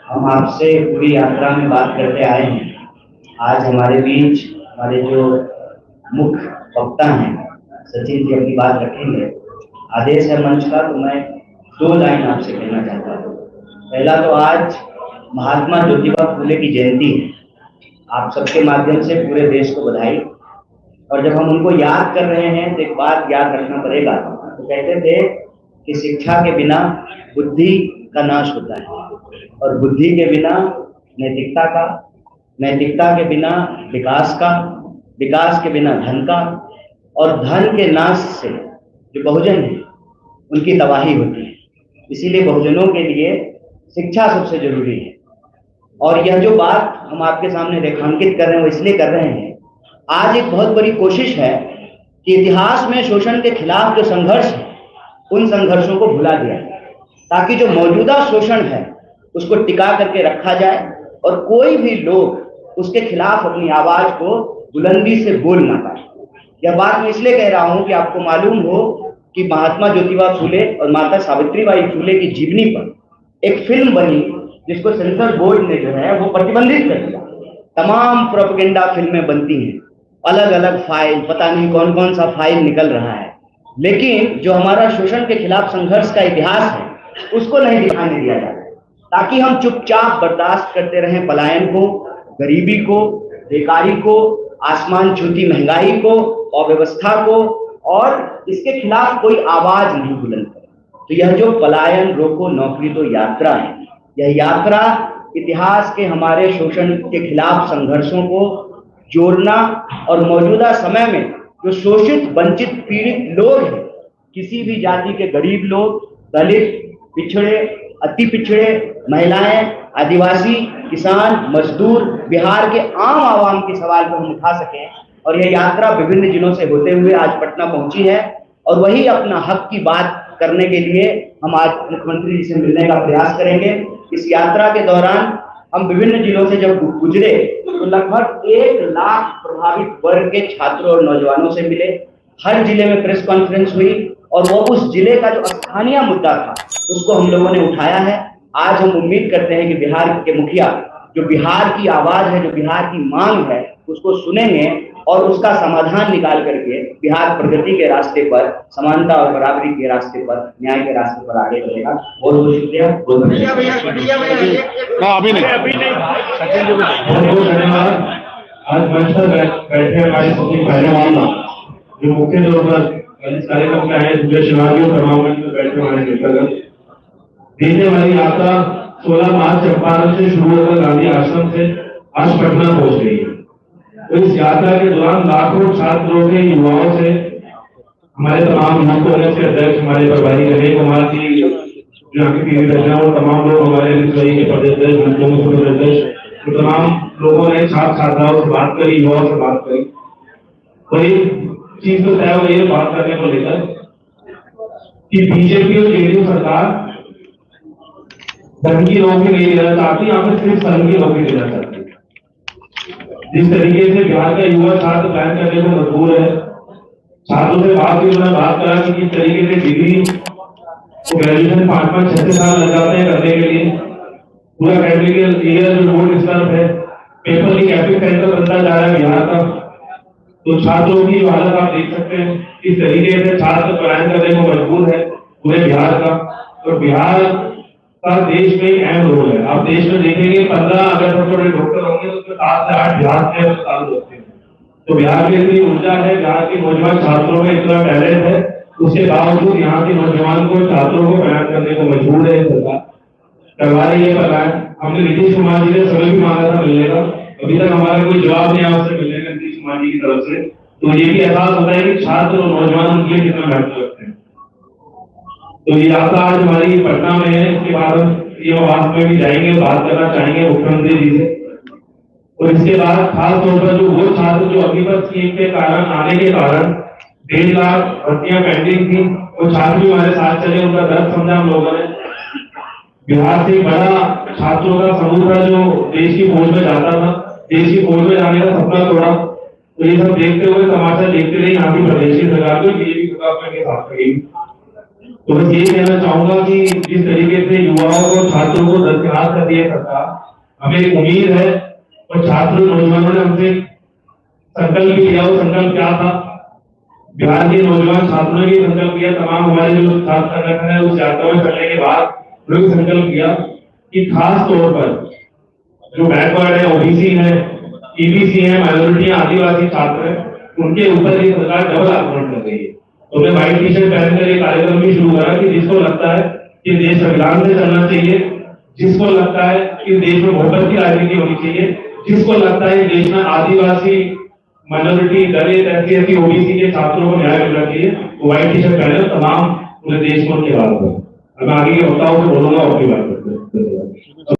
हम आपसे पूरी यात्रा में बात करते आए हैं। आज हमारे बीच हमारे जो मुख्य वक्ता हैं सचिन जी अपनी बात रखेंगे। आदेश है मंच का, तो मैं 2 लाइन आपसे कहना चाहता हूँ। पहला तो आज महात्मा ज्योतिबा फुले की जयंती है। आप सबके माध्यम से पूरे देश को बधाई। और जब हम उनको याद कर रहे हैं तो एक बात याद रखना पड़ेगा। तो कहते थे कि शिक्षा के बिना बुद्धि का नाश होता है, और बुद्धि के बिना नैतिकता का, नैतिकता के बिना विकास का, विकास के बिना धन का, और धन के नाश से जो बहुजन है उनकी तबाही होती है। इसीलिए बहुजनों के लिए शिक्षा सबसे जरूरी है। और यह जो बात हम आपके सामने रेखांकित कर रहे हैं वो इसलिए कर रहे हैं, आज एक बहुत बड़ी कोशिश है कि इतिहास में शोषण के खिलाफ जो संघर्ष है उन संघर्षों को भुला दिया जाए, ताकि जो मौजूदा शोषण है उसको टिका करके रखा जाए और कोई भी लोग उसके खिलाफ अपनी आवाज को बुलंदी से बोल ना पाए। यह बात मैं इसलिए कह रहा हूं कि आपको मालूम हो कि महात्मा ज्योतिबा फुले और माता सावित्रीबाई फुले की जीवनी पर एक फिल्म बनी, जिसको सेंसर बोर्ड ने जो है वो प्रतिबंधित कर दिया। तमाम प्रोपेगेंडा फिल्में बनती हैं, अलग अलग फाइल, पता नहीं कौन कौन सा फाइल निकल रहा है, लेकिन जो हमारा शोषण के खिलाफ संघर्ष का इतिहास है उसको नहीं दिखाने दिया जाता, ताकि हम चुपचाप बर्दाश्त करते रहें पलायन को, गरीबी को, बेकारी को, आसमान छूती महंगाई को, अव्यवस्था को, और इसके खिलाफ कोई आवाज नहीं बुलंद करे। तो यह जो पलायन रोको नौकरी दो यात्रा है, यह यात्रा इतिहास के हमारे शोषण के खिलाफ संघर्षों को जोड़ना और मौजूदा समय में जो शोषित, वंचित, पीड़ित लोग हैं, किसी भी जाति के गरीब लोग, दलित, पिछड़े, अति पिछड़े, महिलाएं, आदिवासी, किसान, मजदूर, बिहार के आम आवाम के सवाल को हम उठा सकें। और यह यात्रा विभिन्न जिलों से होते हुए आज पटना पहुंची है, और वही अपना हक की बात करने के लिए हम आज मुख्यमंत्री जी से मिलने का प्रयास करेंगे। इस यात्रा के दौरान हम विभिन्न जिलों से जब गुजरे तो लगभग 1 लाख प्रभावित वर्ग के छात्रों और नौजवानों से मिले। हर जिले में प्रेस कॉन्फ्रेंस हुई और वो उस जिले का जो स्थानीय मुद्दा था उसको हम लोगों ने उठाया है। आज हम उम्मीद करते हैं कि बिहार के मुखिया जो बिहार की आवाज है, जो बिहार की मांग है, उसको सुनेंगे और उसका समाधान निकाल करके बिहार प्रगति के रास्ते पर, समानता और बराबरी के रास्ते पर, न्याय के रास्ते पर आगे बढ़ेगा। बहुत बहुत शुक्रिया। अभी नहीं आज मंच पर बैठे हमारे सभी पहलवान जो मुख्य तौर पर इस कार्यक्रम में आए, शिवाजी परमागंज में बैठे हमारे नेतागण, देने वाली यात्रा 16 मार्च चंपारण से शुरू होकर गांधी आश्रम से आज पटना पहुंच गई है। तो इस यात्रा के दौरान लाखों छात्रों के, युवाओं से, हमारे तमाम यूथ कांग्रेस के अध्यक्ष हमारे प्रभारी रमेश कुमार जी, जो यहाँ की रचना, और तमाम लोग हमारे के प्रदेश, तो तमाम लोगों ने छात्र छात्राओं से बात करी, युवाओं से बात करी। तो एक चीज तो तय हुई है बात करने को लेकर कि बीजेपी और जेडीयू सरकार धन की नौकरी नहीं देना चाहती, यहाँ पर सिर्फ धन की नौकरी देना चाहती। जिस तरीके से बिहार का युवा छात्र प्लान करने को मजबूर है, छात्रों से बात की, उन्होंने बात करा कि किस तरीके से डिग्री तो ग्रेजुएशन 5-6 साल लग जाते हैं करने के लिए। पूरा एकेडमिक ईयर जो बोर्ड डिस्टर्ब है, पेपर लीक एपिक सेंटर बनता जा रहा है बिहार का। तो छात्रों की हालत आप देख सकते हैं, किस तरीके से छात्र पलायन करने को मजबूर है पूरे बिहार का। और बिहार का देश में अहम रोल है। आप देश में देखेंगे 15 अगर छोटे डॉक्टर होंगे तो 7 से 8 बिहार के अस्पताल होते हैं। तो बिहार में इतनी ऊर्जा है, बिहार के नौजवान छात्रों में इतना टैलेंट है, उसके बावजूद यहाँ के नौजवान को, छात्रों को बयान करने को मजबूर है सरकार, करवा रही है बयान। हमने नीतीश कुमार जी ने समय भी मांगा था मिलने का, अभी तक हमारा कोई जवाब नहीं आया उससे मिलने का नीतीश कुमार जी की तरफ से। तो ये भी एहसास होता है कि छात्र और नौजवान उनके लिए कितना महत्व रखते हैं। तो ये यात्रा आज हमारी पटना में है, इसके बाद हम आवास में भी जाएंगे, बात करना चाहेंगे मुख्यमंत्री जी से। और इसके बाद खास तौर पर जो वो छात्र जो अग्निपथ स्कीम के कारण आने के कारण 1.5 लाख भर्तियां पेंडिंग थी, वो छात्र भी हमारे साथ चले, उनका दर्द समझा हम लोगों ने। बिहार से बड़ा छात्रों का समूह था जो देश की फौज में जाता था, देश की फौज में जाने का सपना तोड़ा। तो ये सब देखते हुए, तमाशा देखते रहे यहाँ की प्रदेश की सरकार को, बीजेपी सरकार के साथ तो बस ये कहना चाहूंगा कि जिस तरीके से युवाओं को छात्रों को दरकिनार कर दिया सरकार, हमें एक उम्मीद है और छात्र नौजवानों ने हमसे संकल्प लिया। वो संकल्प क्या था? बिहार के नौजवान छात्रों ने भी संकल्प लिया, तमाम हमारे जो छात्र संगठन है उस यात्रा में चलने के बाद उन्होंने संकल्प किया कि खास तौर पर जो बैकवर्ड है, ओबीसी है, ईबीसी है, माइनॉरिटी आदिवासी छात्र है, उनके ऊपर ये सरकार डबल आक्रमण कर रही है। तो मैं व्हाइट टी शर्ट पहनकर एक कार्यक्रम भी शुरू करा कि जिसको लगता है कि देश संविधान से चलना चाहिए, जिसको लगता है कि देश में मोहब्बत की राजनीति होनी चाहिए, जिसको लगता है देश में आदिवासी, माइनॉरिटी, दलित, एससी, ओबीसी के छात्रों को न्याय मिलना चाहिए, वो व्हाइट टी शर्ट पहने तमाम पूरे देश में उनके बात करें। मैं आगे के वक्ताओं से बोलूंगा और की बात करते हैं।